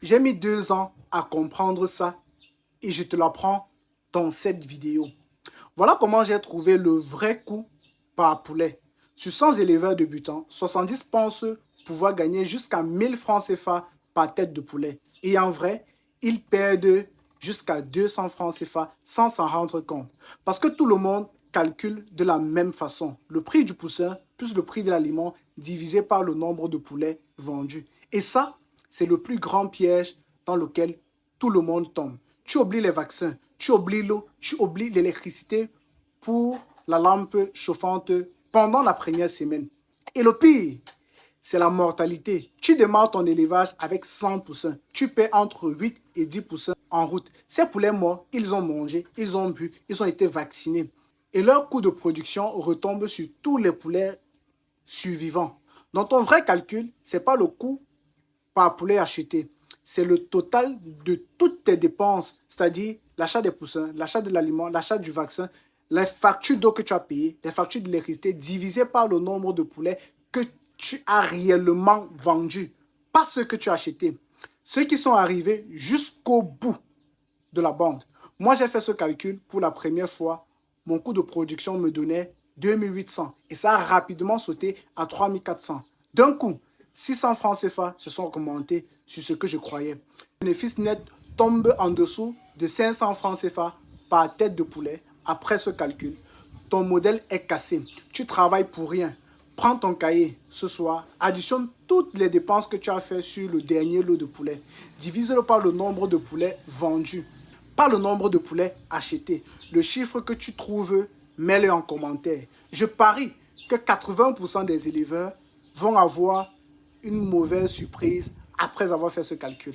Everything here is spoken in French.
J'ai mis 2 ans à comprendre ça et je te l'apprends dans cette vidéo. Voilà comment j'ai trouvé le vrai coût par poulet. Sur 100 éleveurs débutants, 70 pensent pouvoir gagner jusqu'à 1000 francs CFA par tête de poulet. Et en vrai, ils perdent jusqu'à 200 francs CFA sans s'en rendre compte. Parce que tout le monde calcule de la même façon. Le prix du poussin plus le prix de l'aliment divisé par le nombre de poulets vendus. Et ça, c'est le plus grand piège dans lequel tout le monde tombe. Tu oublies les vaccins, tu oublies l'eau, tu oublies l'électricité pour la lampe chauffante pendant la première semaine. Et le pire, c'est la mortalité. Tu démarres ton élevage avec 100 poussins. Tu paies entre 8 et 10 poussins en route. Ces poulets morts, ils ont mangé, ils ont bu, ils ont été vaccinés. Et leur coût de production retombe sur tous les poulets survivants. Donc ton vrai calcul, ce n'est pas le coût par poulet acheté. C'est le total de toutes tes dépenses, c'est-à-dire l'achat des poussins, l'achat de l'aliment, l'achat du vaccin, les factures d'eau que tu as payées, les factures d'électricité divisées par le nombre de poulets que tu as réellement vendus, pas ceux que tu as achetés. Ceux qui sont arrivés jusqu'au bout de la bande. Moi, j'ai fait ce calcul pour la première fois. Mon coût de production me donnait 2800 et ça a rapidement sauté à 3400. D'un coup, 600 francs CFA se sont augmentés sur ce que je croyais. Le bénéfice net tombe en dessous de 500 francs CFA par tête de poulet. Après ce calcul, ton modèle est cassé. Tu travailles pour rien. Prends ton cahier ce soir, additionne toutes les dépenses que tu as fait sur le dernier lot de poulet. Divise-le par le nombre de poulets vendus, pas le nombre de poulets achetés. Le chiffre que tu trouves, mets-le en commentaire. Je parie que 80% des éleveurs vont avoir une mauvaise surprise après avoir fait ce calcul.